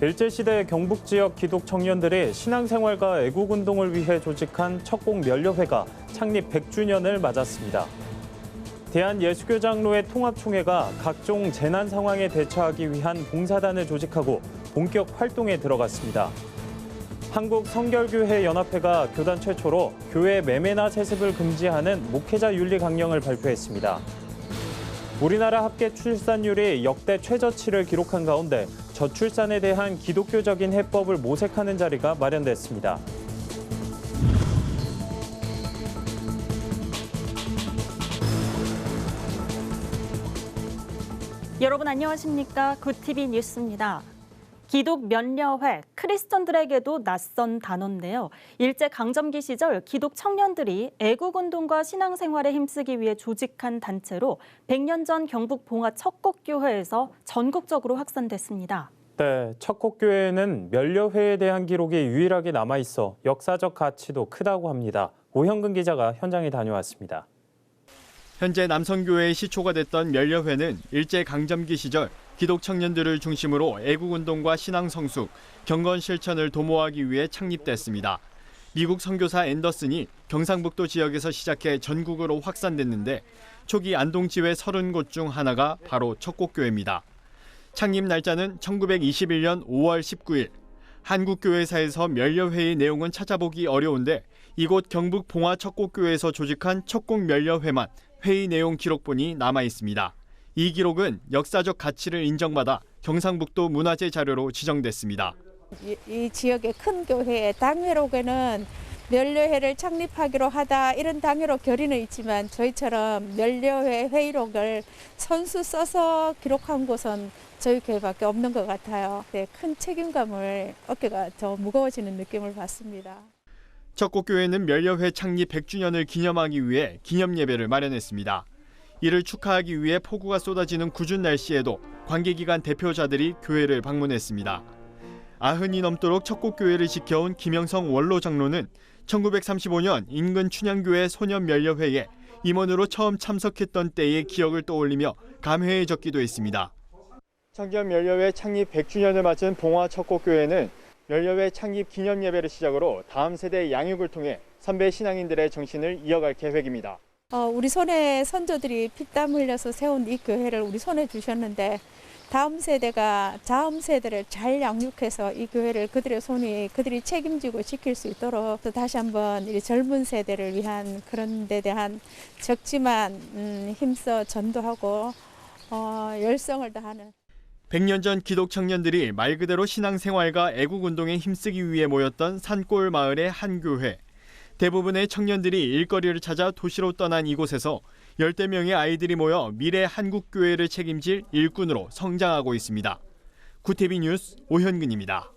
일제시대 경북 지역 기독 청년들이 신앙생활과 애국운동을 위해 조직한 척곡면려회가 창립 100주년을 맞았습니다. 대한예수교장로회 통합총회가 각종 재난 상황에 대처하기 위한 봉사단을 조직하고 본격 활동에 들어갔습니다. 한국성결교회연합회가 교단 최초로 교회 매매나 세습을 금지하는 목회자 윤리 강령을 발표했습니다. 우리나라 합계 출산율이 역대 최저치를 기록한 가운데 저출산에 대한 기독교적인 해법을 모색하는 자리가 마련됐습니다. 여러분 안녕하십니까? 굿TV 뉴스입니다. 기독면려회, 크리스천들에게도 낯선 단어인데요. 일제강점기 시절 기독 청년들이 애국운동과 신앙생활에 힘쓰기 위해 조직한 단체로 100년 전 경북 봉화 척곡교회에서 전국적으로 확산됐습니다. 네, 척곡교회에는 면려회에 대한 기록이 유일하게 남아있어 역사적 가치도 크다고 합니다. 오형근 기자가 현장에 다녀왔습니다. 현재 남성교회의 시초가 됐던 면려회는 일제강점기 시절 기독 청년들을 중심으로 애국운동과 신앙성숙, 경건 실천을 도모하기 위해 창립됐습니다. 미국 선교사 앤더슨이 경상북도 지역에서 시작해 전국으로 확산됐는데 초기 안동지회 30곳 중 하나가 바로 척곡교회입니다. 창립 날짜는 1921년 5월 19일. 한국교회사에서 면려회의 내용은 찾아보기 어려운데 이곳 경북 봉화 척곡교회에서 조직한 척곡면려회만 회의 내용 기록본이 남아 있습니다. 이 기록은 역사적 가치를 인정받아 경상북도 문화재 자료로 지정됐습니다. 이 지역의 큰 교회의 당회록에는 면려회를 창립하기로 하다 이런 당회록 결의는 있지만 저희처럼 면려회 회의록을 손수 써서 기록한 곳은 저희 교회밖에 없는 것 같아요. 네, 큰 책임감을 어깨가 더 무거워지는 느낌을 받습니다. 척곡교회는 면려회 창립 100주년을 기념하기 위해 기념예배를 마련했습니다. 이를 축하하기 위해 폭우가 쏟아지는 궂은 날씨에도 관계기관 대표자들이 교회를 방문했습니다. 90이 넘도록 척곡교회를 지켜온 김영성 원로 장로는 1935년 인근 춘향교회 소년면려회에 임원으로 처음 참석했던 때의 기억을 떠올리며 감회해졌기도 했습니다. 청년면려회 창립 100주년을 맞은 봉화 척곡교회는 면려회 창립 기념예배를 시작으로 다음 세대 양육을 통해 선배 신앙인들의 정신을 이어갈 계획입니다. 우리 손에 선조들이 피땀 흘려서 세운 이 교회를 우리 손에 주셨는데 다음 세대가 다음 세대를 잘 양육해서 이 교회를 그들이 책임지고 지킬 수 있도록 또 다시 한번 이 젊은 세대를 위한 그런 데 대한 적지만 힘써 전도하고 열성을 다하는 100년 전 기독 청년들이 말 그대로 신앙생활과 애국운동에 힘쓰기 위해 모였던 산골 마을의 한 교회. 대부분의 청년들이 일거리를 찾아 도시로 떠난 이곳에서 열대 명의 아이들이 모여 미래 한국교회를 책임질 일꾼으로 성장하고 있습니다. 굿TV 뉴스 오현근입니다.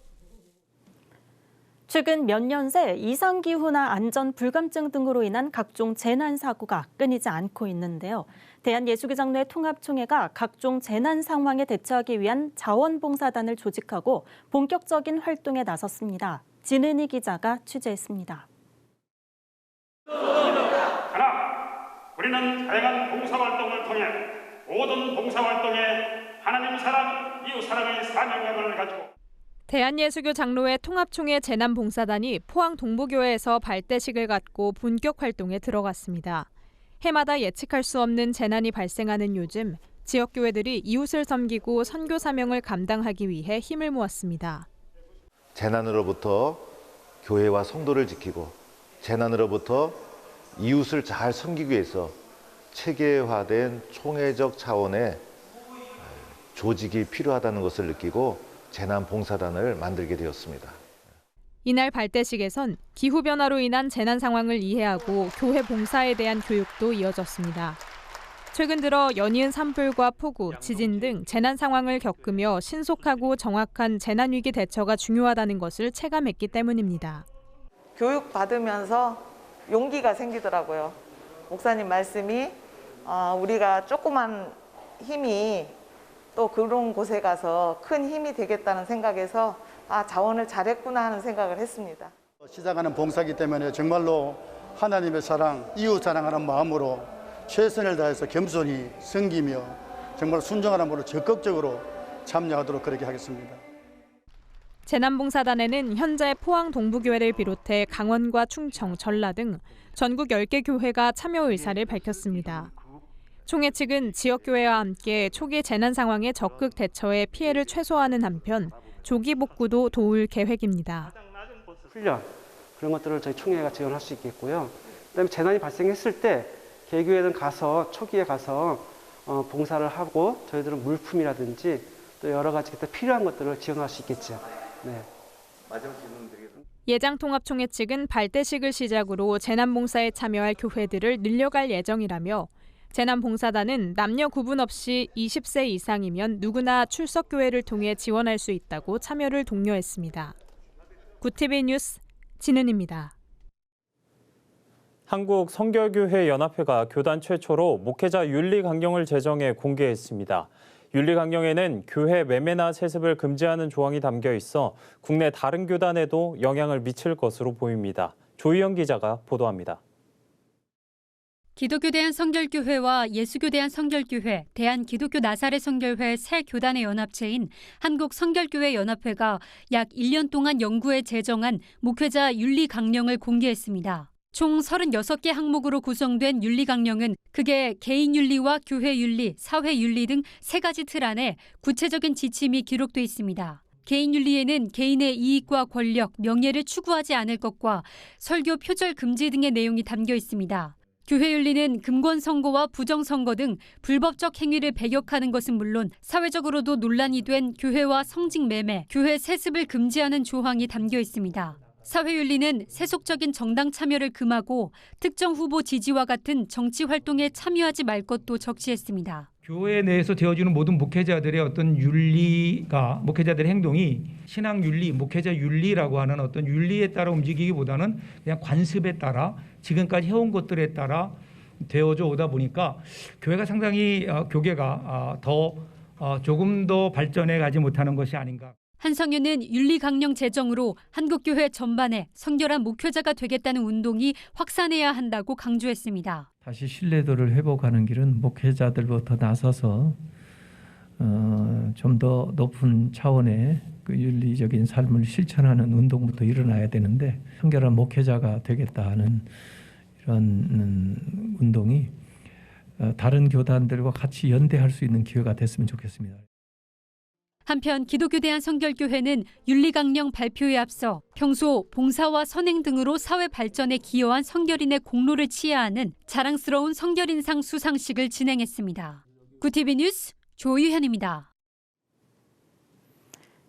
최근 몇 년 새 이상기후나 안전 불감증 등으로 인한 각종 재난 사고가 끊이지 않고 있는데요. 대한예수교장로회 통합총회가 각종 재난 상황에 대처하기 위한 자원봉사단을 조직하고 본격적인 활동에 나섰습니다. 진은희 기자가 취재했습니다. 하나, 우리는 다양한 봉사활동을 통해 모든 봉사활동에 하나님 사랑, 이웃 사랑의 사명감을 가지고 대한예수교 장로회 통합총회 재난봉사단이 포항 동부교회에서 발대식을 갖고 본격 활동에 들어갔습니다. 해마다 예측할 수 없는 재난이 발생하는 요즘 지역교회들이 이웃을 섬기고 선교 사명을 감당하기 위해 힘을 모았습니다. 재난으로부터 교회와 성도를 지키고 재난으로부터 이웃을 잘 섬기기 위해서 체계화된 총회적 차원의 조직이 필요하다는 것을 느끼고 재난봉사단을 만들게 되었습니다. 이날 발대식에선 기후변화로 인한 재난 상황을 이해하고 교회 봉사에 대한 교육도 이어졌습니다. 최근 들어 연이은 산불과 폭우, 지진 등 재난 상황을 겪으며 신속하고 정확한 재난위기 대처가 중요하다는 것을 체감했기 때문입니다. 교육받으면서 용기가 생기더라고요. 목사님 말씀이 우리가 조그만 힘이 또 그런 곳에 가서 큰 힘이 되겠다는 생각에서 자원을 잘했구나 하는 생각을 했습니다. 시작하는 봉사기 때문에 정말로 하나님의 사랑, 이웃 사랑하는 마음으로 최선을 다해서 겸손히 섬기며 정말 순종하는 마음으로 적극적으로 참여하도록 그렇게 하겠습니다. 재난봉사단에는 현재 포항 동부교회를 비롯해 강원과 충청, 전라 등 전국 10개 교회가 참여 의사를 밝혔습니다. 총회 측은 지역교회와 함께 초기 재난 상황에 적극 대처해 피해를 최소화하는 한편 조기 복구도 도울 계획입니다. 훈련, 그런 것들을 저희 총회가 지원할 수 있겠고요. 그다음에 재난이 발생했을 때 개교회는 가서 초기에 가서 봉사를 하고 저희들은 물품이라든지 또 여러 가지 그때 필요한 것들을 지원할 수 있겠죠. 네. 예장통합총회 측은 발대식을 시작으로 재난봉사에 참여할 교회들을 늘려갈 예정이라며 재난봉사단은 남녀 구분 없이 20세 이상이면 누구나 출석교회를 통해 지원할 수 있다고 참여를 독려했습니다. 구TV 뉴스 진은입니다. 한국성결교회연합회가 교단 최초로 목회자 윤리 강령을 제정해 공개했습니다. 윤리 강령에는 교회 매매나 세습을 금지하는 조항이 담겨 있어 국내 다른 교단에도 영향을 미칠 것으로 보입니다. 조희영 기자가 보도합니다. 기독교 대한성결교회와 예수교 대한성결교회, 대한기독교 나사렛 성결회 세 교단의 연합체인 한국성결교회 연합회가 약 1년 동안 연구해 제정한 목회자 윤리 강령을 공개했습니다. 총 36개 항목으로 구성된 윤리 강령은 그게 개인 윤리와 교회 윤리, 사회 윤리 등 3가지 틀 안에 구체적인 지침이 기록돼 있습니다. 개인 윤리에는 개인의 이익과 권력, 명예를 추구하지 않을 것과 설교 표절 금지 등의 내용이 담겨 있습니다. 교회 윤리는 금권 선거와 부정 선거 등 불법적 행위를 배격하는 것은 물론 사회적으로도 논란이 된 교회와 성직 매매, 교회 세습을 금지하는 조항이 담겨 있습니다. 사회윤리는 세속적인 정당 참여를 금하고 특정 후보 지지와 같은 정치 활동에 참여하지 말 것도 적시했습니다. 교회 내에서 되어주는 모든 목회자들의 어떤 윤리가, 목회자들의 행동이 신앙 윤리, 목회자 윤리라고 하는 어떤 윤리에 따라 움직이기보다는 그냥 관습에 따라 지금까지 해온 것들에 따라 되어져 오다 보니까 교회가 상당히 교계가 조금 더 발전해 가지 못하는 것이 아닌가. 한성윤은 윤리 강령 제정으로 한국교회 전반에 성결한 목회자가 되겠다는 운동이 확산해야 한다고 강조했습니다. 다시 신뢰도를 회복하는 길은 목회자들부터 나서서 좀 더 높은 차원의 그 윤리적인 삶을 실천하는 운동부터 일어나야 되는데 성결한 목회자가 되겠다 하는 이런 운동이 다른 교단들과 같이 연대할 수 있는 기회가 됐으면 좋겠습니다. 한편 기독교 대한성결교회는 윤리강령 발표에 앞서 평소 봉사와 선행 등으로 사회 발전에 기여한 성결인의 공로를 치하하는 자랑스러운 성결인상 수상식을 진행했습니다. 구TV 뉴스 조유현입니다.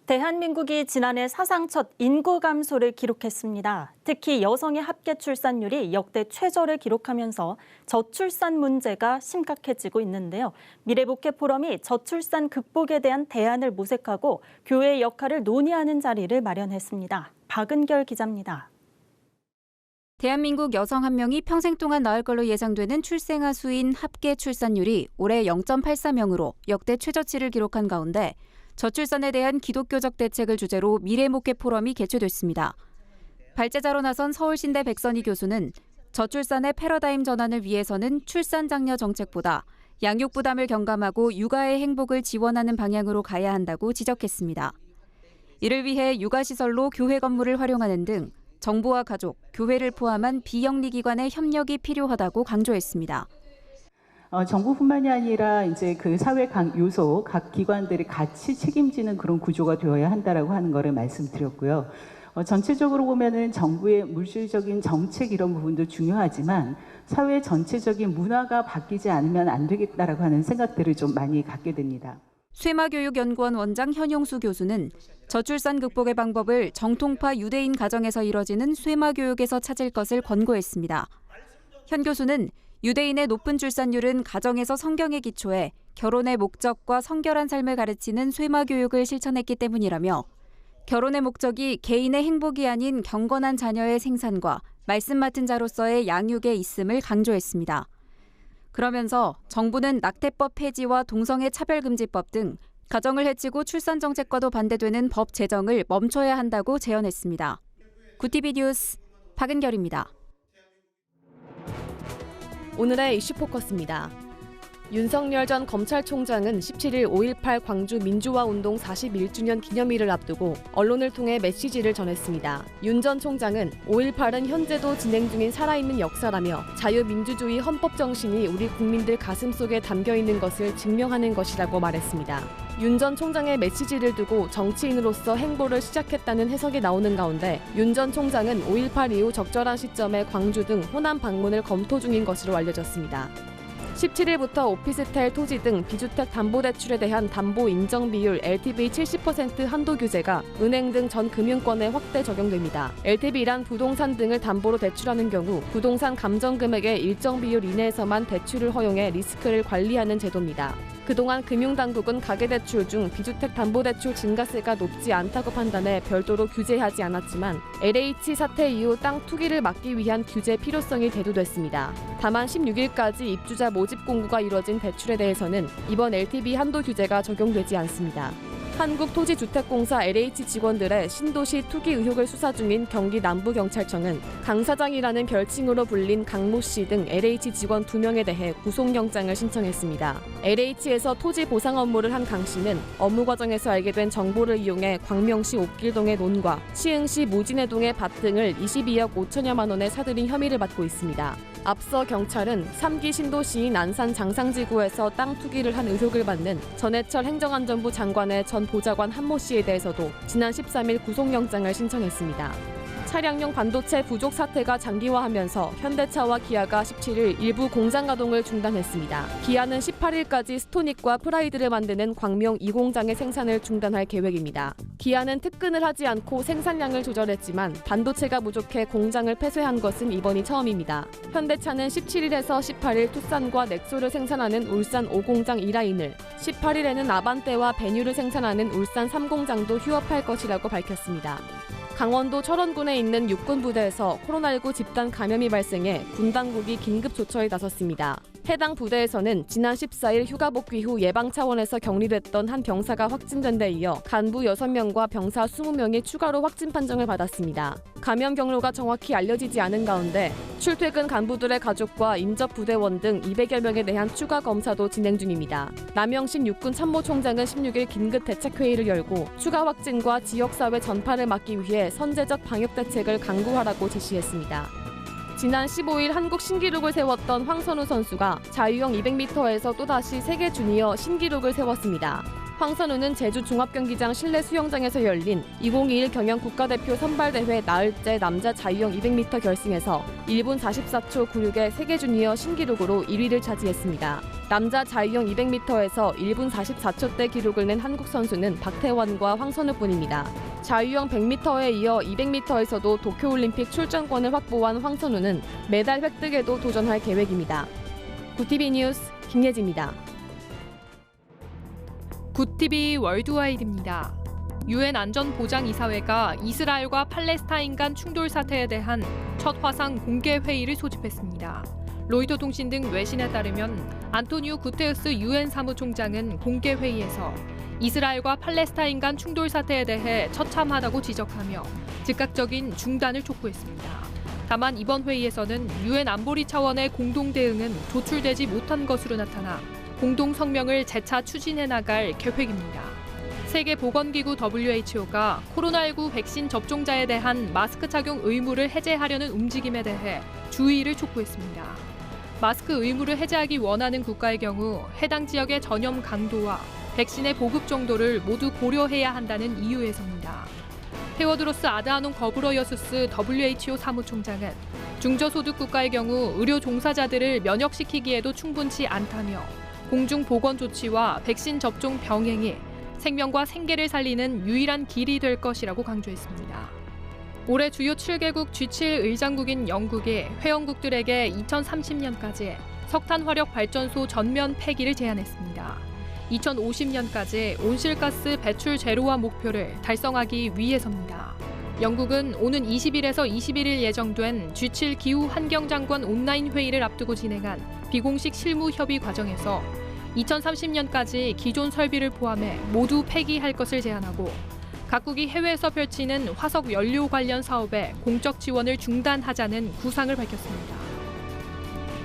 대한민국이 지난해 사상 첫 인구 감소를 기록했습니다. 특히 여성의 합계 출산율이 역대 최저를 기록하면서 저출산 문제가 심각해지고 있는데요. 미래목회 포럼이 저출산 극복에 대한 대안을 모색하고 교회의 역할을 논의하는 자리를 마련했습니다. 박은결 기자입니다. 대한민국 여성 1명이 평생 동안 낳을 걸로 예상되는 출생아 수인 합계 출산율이 올해 0.84명으로 역대 최저치를 기록한 가운데 저출산에 대한 기독교적 대책을 주제로 미래목회 포럼이 개최됐습니다. 발제자로 나선 서울신대 백선희 교수는 저출산의 패러다임 전환을 위해서는 출산 장려 정책보다 양육 부담을 경감하고 육아의 행복을 지원하는 방향으로 가야 한다고 지적했습니다. 이를 위해 육아시설로 교회 건물을 활용하는 등 정부와 가족, 교회를 포함한 비영리기관의 협력이 필요하다고 강조했습니다. 정부뿐만이 아니라 이제 그 사회 각 요소, 각 기관들이 같이 책임지는 그런 구조가 되어야 한다라고 하는 거를 말씀드렸고요. 전체적으로 보면은 정부의 물질적인 정책 이런 부분도 중요하지만 사회 전체적인 문화가 바뀌지 않으면 안 되겠다라고 하는 생각들을 좀 많이 갖게 됩니다. 쇠마교육연구원 원장 현용수 교수는 저출산 극복의 방법을 정통파 유대인 가정에서 이뤄지는 쇠마교육에서 찾을 것을 권고했습니다. 현 교수는 유대인의 높은 출산율은 가정에서 성경에 기초해 결혼의 목적과 성결한 삶을 가르치는 쇠마교육을 실천했기 때문이라며 결혼의 목적이 개인의 행복이 아닌 경건한 자녀의 생산과 말씀 맡은 자로서의 양육에 있음을 강조했습니다. 그러면서 정부는 낙태법 폐지와 동성애 차별금지법 등 가정을 해치고 출산 정책과도 반대되는 법 제정을 멈춰야 한다고 제언했습니다. 구TV 뉴스 박은결입니다. 오늘의 이슈 포커스입니다. 윤석열 전 검찰총장은 17일 5.18 광주 민주화운동 41주년 기념일을 앞두고 언론을 통해 메시지를 전했습니다. 윤 전 총장은 5.18은 현재도 진행 중인 살아있는 역사라며 자유민주주의 헌법 정신이 우리 국민들 가슴속에 담겨있는 것을 증명하는 것이라고 말했습니다. 윤 전 총장의 메시지를 두고 정치인으로서 행보를 시작했다는 해석이 나오는 가운데 윤 전 총장은 5.18 이후 적절한 시점에 광주 등 호남 방문을 검토 중인 것으로 알려졌습니다. 17일부터 오피스텔 토지 등 비주택 담보대출에 대한 담보 인정 비율 LTV 70% 한도 규제가 은행 등 전 금융권에 확대 적용됩니다. LTV란 부동산 등을 담보로 대출하는 경우 부동산 감정 금액의 일정 비율 이내에서만 대출을 허용해 리스크를 관리하는 제도입니다. 그동안 금융당국은 가계대출 중 비주택담보대출 증가세가 높지 않다고 판단해 별도로 규제하지 않았지만 LH 사태 이후 땅 투기를 막기 위한 규제 필요성이 대두됐습니다. 다만 16일까지 입주자 모집 공고가 이뤄진 대출에 대해서는 이번 LTV 한도 규제가 적용되지 않습니다. 한국토지주택공사 LH 직원들의 신도시 투기 의혹을 수사 중인 경기 남부경찰청은 강 사장이라는 별칭으로 불린 강모 씨 등 LH 직원 2명에 대해 구속영장을 신청했습니다. LH에서 토지 보상 업무를 한 강 씨는 업무 과정에서 알게 된 정보를 이용해 광명시 옥길동의 논과 시흥시 무진해동의 밭 등을 22억 5천여만 원에 사들인 혐의를 받고 있습니다. 앞서 경찰은 3기 신도시인 안산 장상지구에서 땅 투기를 한 의혹을 받는 전해철 행정안전부 장관의 전 보좌관 한모 씨에 대해서도 지난 13일 구속영장을 신청했습니다. 차량용 반도체 부족 사태가 장기화하면서 현대차와 기아가 17일 일부 공장 가동을 중단했습니다. 기아는 18일까지 스토닉과 프라이드를 만드는 광명 2공장의 생산을 중단할 계획입니다. 기아는 특근을 하지 않고 생산량을 조절했지만 반도체가 부족해 공장을 폐쇄한 것은 이번이 처음입니다. 현대차는 17일에서 18일 투싼과 넥소를 생산하는 울산 5공장 2라인을, 18일에는 아반떼와 베뉴를 생산하는 울산 3공장도 휴업할 것이라고 밝혔습니다. 강원도 철원군에 있는 육군부대에서 코로나19 집단 감염이 발생해 군 당국이 긴급 조처에 나섰습니다. 해당 부대에서는 지난 14일 휴가 복귀 후 예방 차원에서 격리됐던 한 병사가 확진된 데 이어 간부 6명과 병사 20명이 추가로 확진 판정을 받았습니다. 감염 경로가 정확히 알려지지 않은 가운데 출퇴근 간부들의 가족과 인접 부대원 등 200여 명에 대한 추가 검사도 진행 중입니다. 남영신 육군 참모총장은 16일 긴급 대책회의를 열고 추가 확진과 지역사회 전파를 막기 위해 선제적 방역 대책을 강구하라고 지시했습니다. 지난 15일 한국 신기록을 세웠던 황선우 선수가 자유형 200m에서 또다시 세계 주니어 신기록을 세웠습니다. 황선우는 제주 종합경기장 실내 수영장에서 열린 2021 경영 국가대표 선발대회 나흘째 남자 자유형 200m 결승에서 1분 44초 96의 세계 주니어 신기록으로 1위를 차지했습니다. 남자 자유형 200m에서 1분 44초대 기록을 낸 한국 선수는 박태원과 황선우뿐입니다. 자유형 100m에 이어 200m에서도 도쿄올림픽 출전권을 확보한 황선우는 메달 획득에도 도전할 계획입니다. 굿TV 뉴스 김예지입니다. 굿TV 월드와이드입니다. 유엔 안전보장이사회가 이스라엘과 팔레스타인 간 충돌 사태에 대한 첫 화상 공개 회의를 소집했습니다. 로이터 통신 등 외신에 따르면 안토니오 구테르스 유엔 사무총장은 공개 회의에서 이스라엘과 팔레스타인 간 충돌 사태에 대해 처참하다고 지적하며 즉각적인 중단을 촉구했습니다. 다만 이번 회의에서는 유엔 안보리 차원의 공동 대응은 도출되지 못한 것으로 나타나 공동 성명을 재차 추진해 나갈 계획입니다. 세계보건기구 WHO가 코로나19 백신 접종자에 대한 마스크 착용 의무를 해제하려는 움직임에 대해 주의를 촉구했습니다. 마스크 의무를 해제하기 원하는 국가의 경우 해당 지역의 전염 강도와 백신의 보급 정도를 모두 고려해야 한다는 이유에서입니다. 테워드로스 아드하놈 거브러여수스 WHO 사무총장은 중저소득 국가의 경우 의료 종사자들을 면역시키기에도 충분치 않다며 공중보건 조치와 백신 접종 병행이 생명과 생계를 살리는 유일한 길이 될 것이라고 강조했습니다. 올해 주요 7개국 G7 의장국인 영국이 회원국들에게 2030년까지 석탄 화력 발전소 전면 폐기를 제안했습니다. 2050년까지 온실가스 배출 제로화 목표를 달성하기 위해서입니다. 영국은 오는 20일에서 21일 예정된 G7 기후 환경장관 온라인 회의를 앞두고 진행한 비공식 실무 협의 과정에서 2030년까지 기존 설비를 포함해 모두 폐기할 것을 제안하고 각국이 해외에서 펼치는 화석 연료 관련 사업에 공적 지원을 중단하자는 구상을 밝혔습니다.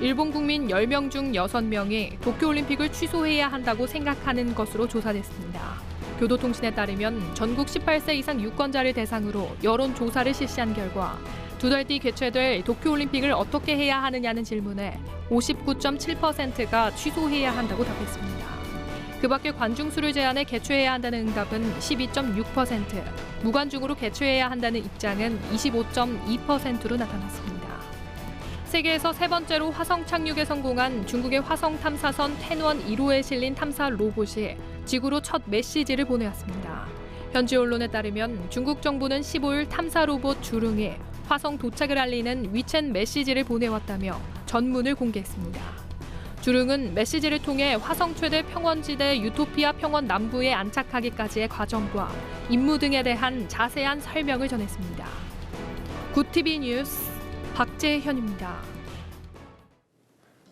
일본 국민 10명 중 6명이 도쿄올림픽을 취소해야 한다고 생각하는 것으로 조사됐습니다. 교도통신에 따르면 전국 18세 이상 유권자를 대상으로 여론조사를 실시한 결과 2달 뒤 개최될 도쿄올림픽을 어떻게 해야 하느냐는 질문에 59.7%가 취소해야 한다고 답했습니다. 그 밖에 관중수를 제한해 개최해야 한다는 응답은 12.6%, 무관중으로 개최해야 한다는 입장은 25.2%로 나타났습니다. 세계에서 세 번째로 화성 착륙에 성공한 중국의 화성 탐사선 텐원 1호에 실린 탐사 로봇이 지구로 첫 메시지를 보내왔습니다. 현지 언론에 따르면 중국 정부는 15일 탐사 로봇 주릉이 화성 도착을 알리는 위챗 메시지를 보내왔다며 전문을 공개했습니다. 주릉은 메시지를 통해 화성 최대 평원지대 유토피아 평원 남부에 안착하기까지의 과정과 임무 등에 대한 자세한 설명을 전했습니다. 굿TV 뉴스 박재현입니다.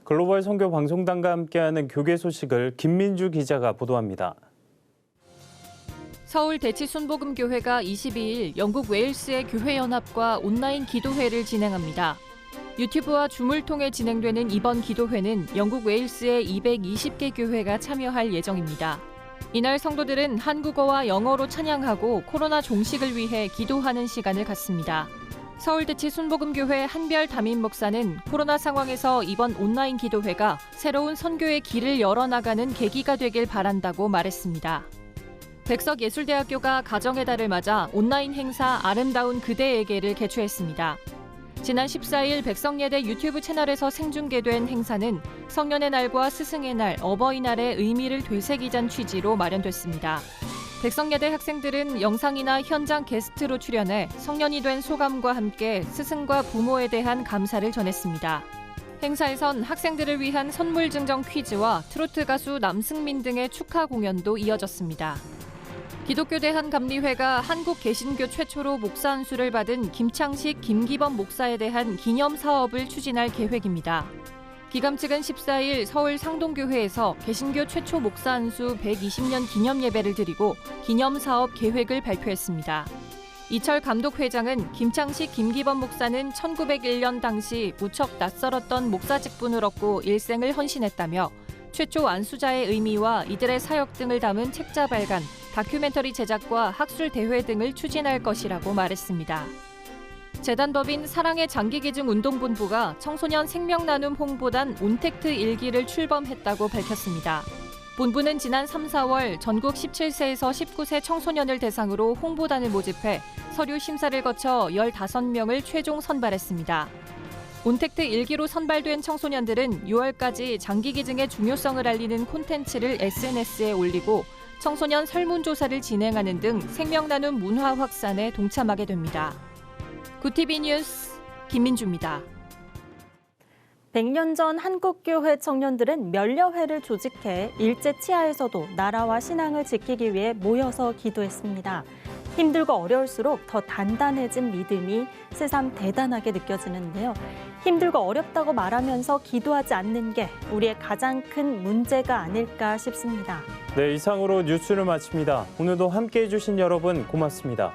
글로벌 선교 방송단과 함께하는 교계 소식을 김민주 기자가 보도합니다. 서울 대치순복음교회가 22일 영국 웨일스의 교회연합과 온라인 기도회를 진행합니다. 유튜브와 줌을 통해 진행되는 이번 기도회는 영국 웨일스의 220개 교회가 참여할 예정입니다. 이날 성도들은 한국어와 영어로 찬양하고 코로나 종식을 위해 기도하는 시간을 갖습니다. 서울대치 순복음교회 한별 담임 목사는 코로나 상황에서 이번 온라인 기도회가 새로운 선교의 길을 열어나가는 계기가 되길 바란다고 말했습니다. 백석예술대학교가 가정의 달을 맞아 온라인 행사 아름다운 그대에게를 개최했습니다. 지난 14일 백석예대 유튜브 채널에서 생중계된 행사는 성년의 날과 스승의 날, 어버이날의 의미를 되새기자는 취지로 마련됐습니다. 백석예대 학생들은 영상이나 현장 게스트로 출연해 성년이 된 소감과 함께 스승과 부모에 대한 감사를 전했습니다. 행사에선 학생들을 위한 선물 증정 퀴즈와 트로트 가수 남승민 등의 축하 공연도 이어졌습니다. 기독교 대한감리회가 한국 개신교 최초로 목사 안수를 받은 김창식, 김기범 목사에 대한 기념 사업을 추진할 계획입니다. 기감 측은 14일 서울 상동교회에서 개신교 최초 목사 안수 120년 기념 예배를 드리고 기념 사업 계획을 발표했습니다. 이철 감독회장은 김창식, 김기범 목사는 1901년 당시 무척 낯설었던 목사 직분을 얻고 일생을 헌신했다며 최초 안수자의 의미와 이들의 사역 등을 담은 책자 발간, 다큐멘터리 제작과 학술 대회 등을 추진할 것이라고 말했습니다. 재단법인 사랑의 장기기증 운동본부가 청소년 생명나눔 홍보단 온택트 1기를 출범했다고 밝혔습니다. 본부는 지난 3, 4월 전국 17세에서 19세 청소년을 대상으로 홍보단을 모집해 서류 심사를 거쳐 15명을 최종 선발했습니다. 온택트 1기로 선발된 청소년들은 6월까지 장기기증의 중요성을 알리는 콘텐츠를 SNS에 올리고 청소년 설문조사를 진행하는 등 생명나눔 문화 확산에 동참하게 됩니다. 굿TV 뉴스 김민주입니다. 100년 전 한국교회 청년들은 면려회를 조직해 일제 치하에서도 나라와 신앙을 지키기 위해 모여서 기도했습니다. 힘들고 어려울수록 더 단단해진 믿음이 새삼 대단하게 느껴지는데요. 힘들고 어렵다고 말하면서 기도하지 않는 게 우리의 가장 큰 문제가 아닐까 싶습니다. 네, 이상으로 뉴스를 마칩니다. 오늘도 함께해 주신 여러분 고맙습니다.